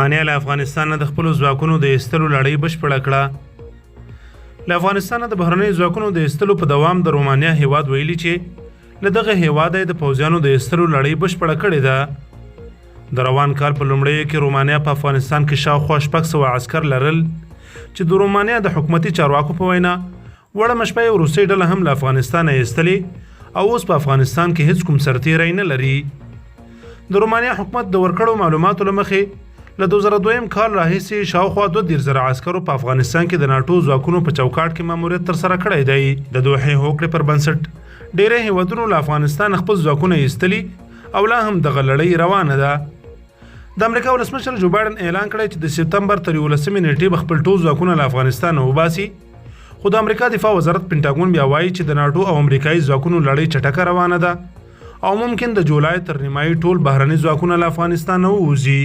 رومانیا له افغانستان نه د خپلو ځواکونو د ایستلو لړۍ بشپړه کړه. له افغانستان نه د بهرنیو ځواکونو د ایستلو په دوام د رومانیا هیواد ویلي چې له دغه هیواده د پوځیانو د ایستلو لړۍ بشپړه کړې ده. د روان کال په لومړیو کې رومانیا په افغانستان کې شاوخوا 600 عسکر لرل چې د رومانیا د حکومتي چارواکو په وینا وړه مشپه یې روسۍ ډله هم له افغانستانه ایستلې او اوس په افغانستان کې هیڅ کوم سرتیری نه لري. د رومانیا حکومت د ورکړو معلوماتو له مخې له 2002 کال راهیسې شاوخوا 20,000 عسکرو په افغانستان کې د ناټو ځواکونو په چوکاټ کې ماموریت ترسره کړی دی. د دوحې هوکړې پر بنسټ ډیری هیوادونو له افغانستان خپل ځواکونه ایستلي او لا هم دغه لړۍ روانه ده. د امریکا ولسمشر جو بایډن اعلان کړی چې د سپتمبر تر 11 نیټې به خپل ټول ځواکونه له افغانستان وباسي، خو د امریکا دفاع وزارت پینټاګون بیا وایي چې د ناټو او امریکایي ځواکونو لړۍ چټکه روانه ده او ممکن د جولای تر نیمایي ټول بهرني ځواکونه له افغانستان ووځي.